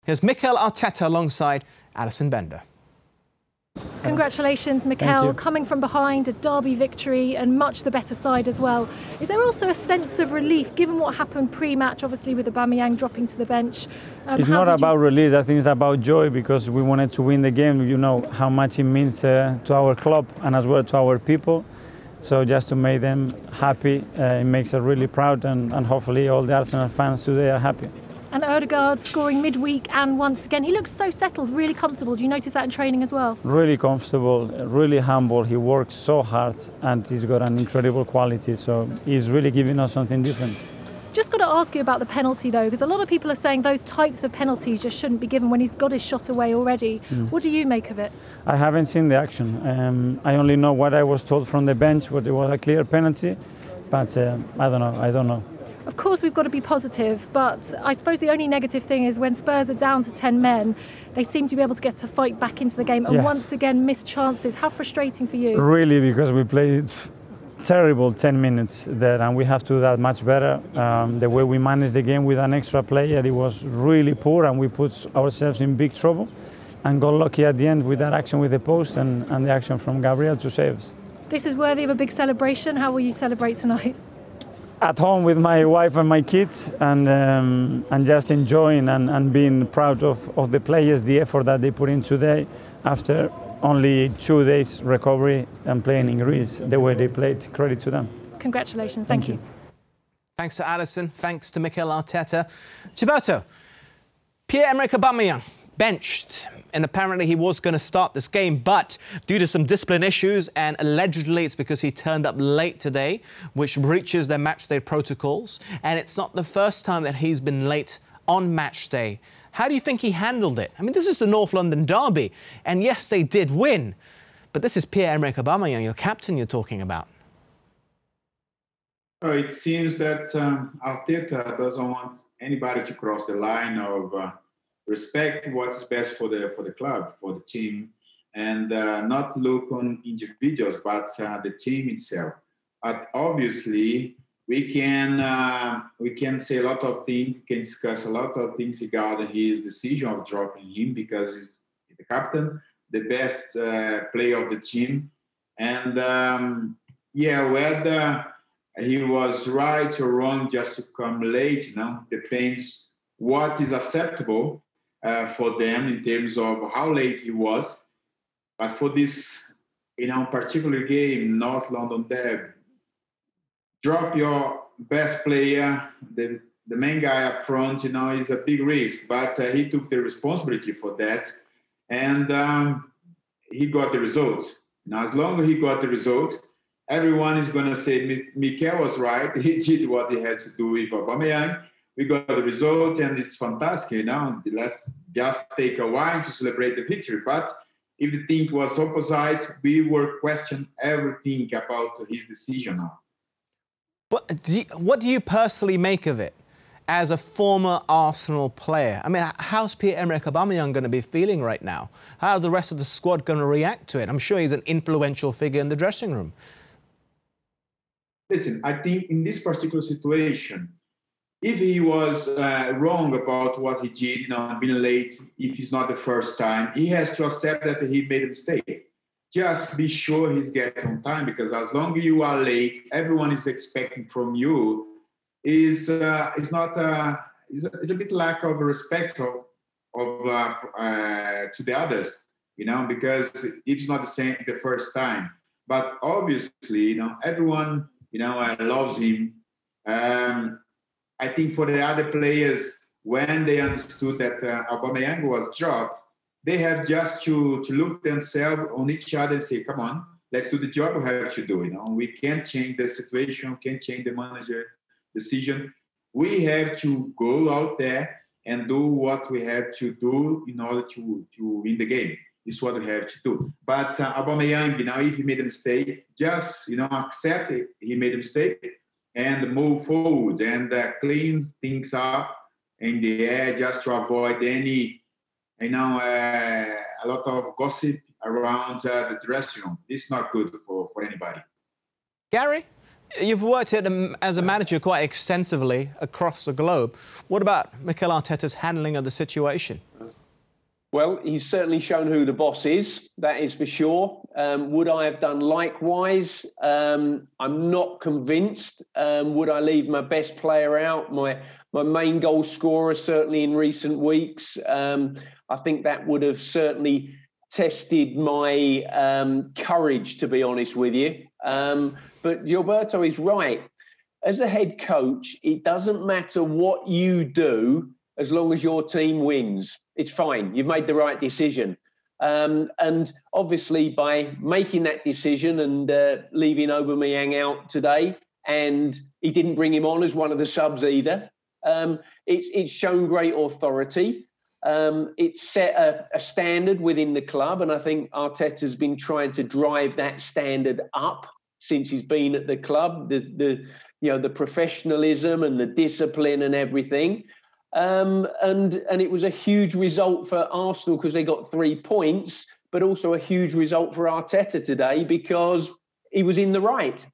Here's Mikel Arteta alongside Alison Bender. Congratulations, Mikel, coming from behind, a derby victory and much the better side as well. Is there also a sense of relief, given what happened pre-match, obviously with Aubameyang dropping to the bench? It's not about release, I think it's about joy, because we wanted to win the game. You know how much it means to our club and as well to our people. So just to make them happy, it makes us really proud, and hopefully all the Arsenal fans today are happy. And Odegaard scoring midweek, and once again, he looks so settled, really comfortable. Do you notice that in training as well? Really comfortable, really humble. He works so hard and he's got an incredible quality. So he's really giving us something different. Just got to ask you about the penalty though, because a lot of people are saying those types of penalties just shouldn't be given when he's got his shot away already. What do you make of it? I haven't seen the action. I only know what I was told from the bench, what it was a clear penalty, but I don't know. Of course, we've got to be positive, but I suppose the only negative thing is when Spurs are down to 10 men, they seem to be able to get to fight back into the game and once again miss chances. How frustrating for you? Really, because we played terrible 10 minutes there and we have to do that much better. The way we managed the game with an extra player, it was really poor and we put ourselves in big trouble and got lucky at the end with that action with the post and the action from Gabriel to save us. This is worthy of a big celebration. How will you celebrate tonight? At home with my wife and my kids, and just enjoying and being proud of the players, the effort that they put in today after only 2 days recovery and playing in Greece the way they played. Credit to them. Congratulations. Thank you. Thanks to Alison. Thanks to Mikel Arteta. Gilberto, Pierre-Emerick Aubameyang benched, and apparently he was going to start this game, but due to some discipline issues, and allegedly it's because he turned up late today, which breaches their matchday protocols, and it's not the first time that he's been late on match day. How do you think he handled it? I mean, this is the North London derby, and yes, they did win, but this is Pierre-Emerick Aubameyang, your captain, you're talking about. It seems that Arteta doesn't want anybody to cross the line of respect what's best for the club, for the team, and not look on individuals, but the team itself. But obviously, we can say a lot of things, we can discuss a lot of things regarding his decision of dropping him, because he's the captain, the best player of the team, and whether he was right or wrong just to come late, depends what is acceptable for them in terms of how late he was. But for this, particular game, North London derby, drop your best player, the main guy up front, is a big risk. But he took the responsibility for that, and he got the result. Now, as long as he got the result, everyone is going to say Mikel was right. He did what he had to do with Aubameyang. We got the result, and it's fantastic. Let's just take a while to celebrate the victory. But if the thing was opposite, we were questioning everything about his decision now. What do you personally make of it as a former Arsenal player? I mean, how's Pierre-Emerick Aubameyang going to be feeling right now? How are the rest of the squad going to react to it? I'm sure he's an influential figure in the dressing room. Listen, I think in this particular situation, if he was wrong about what he did, being late, if it's not the first time, he has to accept that he made a mistake. Just be sure he's getting on time, because as long as you are late, everyone is expecting from you is a bit lack of respect to the others, because it's not the same the first time. But obviously, everyone loves him. I think for the other players, when they understood that Aubameyang was dropped, they have just to look themselves on each other and say, come on, let's do the job we have to do. We can't change the situation, can't change the manager decision. We have to go out there and do what we have to do in order to win the game. It's what we have to do. But Aubameyang, if he made a mistake, just, accept it. He made a mistake and move forward and clean things up in the air, just to avoid any, a lot of gossip around the dressing room. It's not good for anybody. Gary, you've worked as a manager quite extensively across the globe. What about Mikel Arteta's handling of the situation? Well, he's certainly shown who the boss is, that is for sure. Would I have done likewise? I'm not convinced. Would I leave my best player out, my main goal scorer, certainly in recent weeks? I think that would have certainly tested my courage, to be honest with you. But Gilberto is right. As a head coach, it doesn't matter what you do as long as your team wins. It's fine. You've made the right decision. And obviously, by making that decision and leaving Aubameyang out today, and he didn't bring him on as one of the subs either, it's shown great authority. It's set a standard within the club, and I think Arteta's been trying to drive that standard up since he's been at the club. The professionalism and the discipline and everything. And it was a huge result for Arsenal because they got 3 points, but also a huge result for Arteta today because he was in the right.